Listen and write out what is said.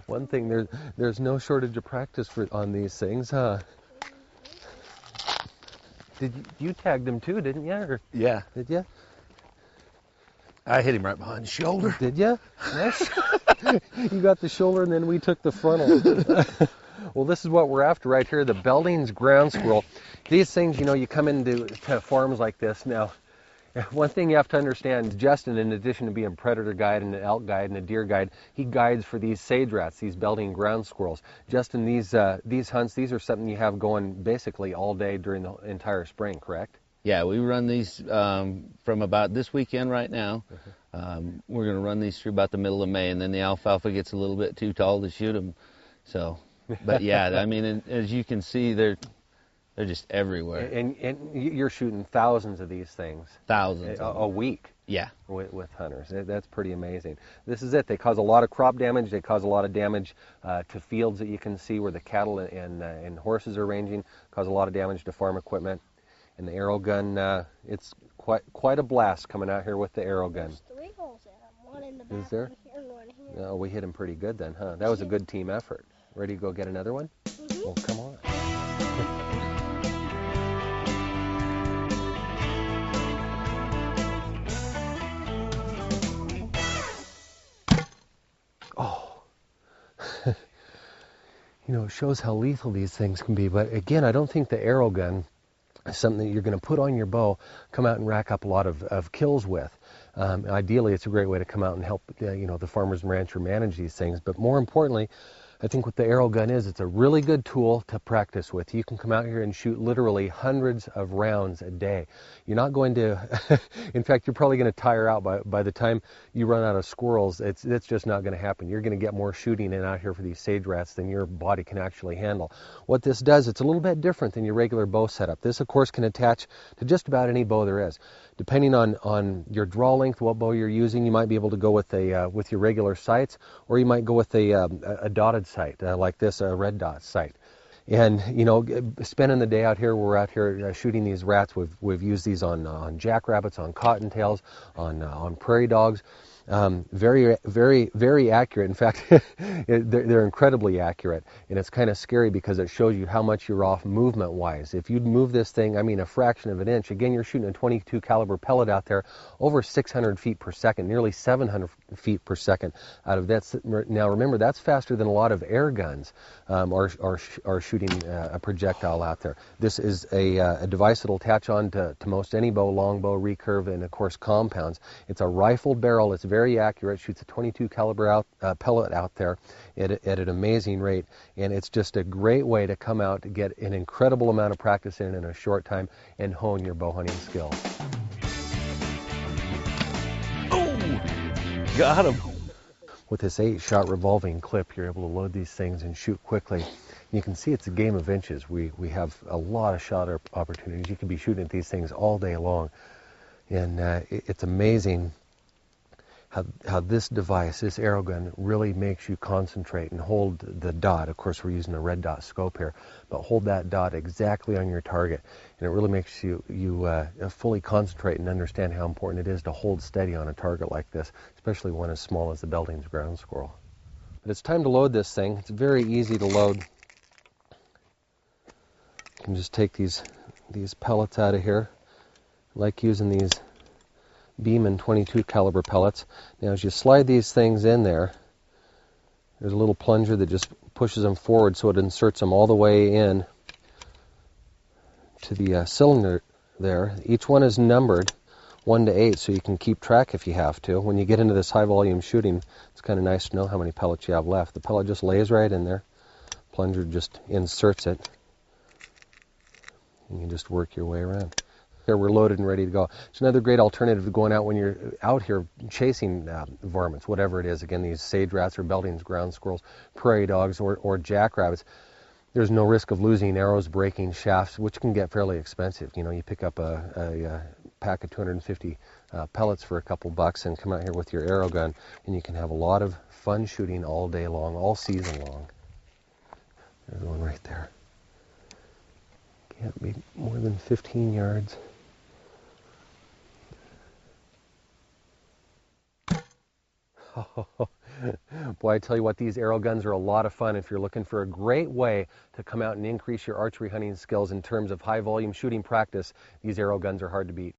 One thing, there's no shortage of practice on these things, huh? You tagged him too, didn't you? Or Yeah. did you? I hit him right behind the shoulder. Did you? Nice. You got the shoulder, and then we took the frontal. Well, this is what we're after right here, the Belding's ground squirrel. These things, you come into farms like this now. One thing you have to understand, Justin, in addition to being a predator guide and an elk guide and a deer guide, he guides for these sage rats, these Belding ground squirrels. Justin, these hunts, these are something you have going basically all day during the entire spring, correct? Yeah, we run these from about this weekend right now. We're going to run these through about the middle of May, and then the alfalfa gets a little bit too tall to shoot them. So, but yeah, I mean, as you can see, they're just everywhere. And you're shooting thousands of these things. Thousands. A week. Yeah. With hunters. That's pretty amazing. This is it. They cause a lot of crop damage. They cause a lot of damage to fields that you can see where the cattle and horses are ranging. Cause a lot of damage to farm equipment. And the Airowgun, it's quite a blast coming out here with the Airowgun. There's 3 holes in them. One in the back, is there? one here, and one here. Oh, we hit him pretty good then, huh? That was a good team effort. Ready to go get another one? Mm-hmm. Well, come on. Oh. It shows how lethal these things can be. But again, I don't think the Airowgun is something that you're going to put on your bow, come out and rack up a lot of kills with. Ideally, it's a great way to come out and help the farmers and rancher manage these things. But more importantly, I think what the Airowgun is, it's a really good tool to practice with. You can come out here and shoot literally hundreds of rounds a day. You're not going to, in fact, you're probably going to tire out by the time you run out of squirrels. It's just not going to happen. You're going to get more shooting in out here for these sage rats than your body can actually handle. What this does, it's a little bit different than your regular bow setup. This, of course, can attach to just about any bow there is. Depending on your draw length, what bow you're using, you might be able to go with with your regular sights, or you might go with a dotted sight like this, a red dot sight. And spending the day out here, we're out here shooting these rats. We've used these on jackrabbits, on cottontails, on prairie dogs. Very, very, very accurate. In fact, they're incredibly accurate, and it's kind of scary because it shows you how much you're off movement-wise. If you'd move this thing, a fraction of an inch, again, you're shooting a 22 caliber pellet out there over 600 feet per second, nearly 700 feet per second out of that. Now, remember, that's faster than a lot of air guns are shooting a projectile out there. This is a device that'll attach on to most any bow, longbow, recurve, and of course compounds. It's a rifle barrel. It's very accurate. Shoots a 22 caliber pellet out there at an amazing rate, and it's just a great way to come out to get an incredible amount of practice in a short time and hone your bow hunting skills. Oh, got him. With this 8-shot revolving clip, you're able to load these things and shoot quickly. You can see it's a game of inches. We have a lot of shot opportunities. You can be shooting at these things all day long, and it's amazing how this device, this Airowgun, really makes you concentrate and hold the dot. Of course, we're using a red dot scope here, but hold that dot exactly on your target, and it really makes you fully concentrate and understand how important it is to hold steady on a target like this, especially one as small as the Belding's ground squirrel. But it's time to load this thing. It's very easy to load. You can just take these pellets out of here. I like using these Beeman 22 caliber pellets. Now as you slide these things in there, there's a little plunger that just pushes them forward so it inserts them all the way in to the cylinder there. Each one is numbered 1 to 8 so you can keep track if you have to. When you get into this high volume shooting, it's kind of nice to know how many pellets you have left. The pellet just lays right in there. Plunger just inserts it, and you just work your way around. There, we're loaded and ready to go. It's another great alternative to going out when you're out here chasing varmints, whatever it is. Again, these sage rats or Belding's ground squirrels, prairie dogs, or jackrabbits. There's no risk of losing arrows, breaking shafts, which can get fairly expensive. You pick up a pack of 250 pellets for a couple bucks and come out here with your Airowgun, and you can have a lot of fun shooting all day long, all season long. There's one right there. Can't be more than 15 yards. Boy, I tell you what, these arrow guns are a lot of fun if you're looking for a great way to come out and increase your archery hunting skills in terms of high volume shooting practice. These arrow guns are hard to beat.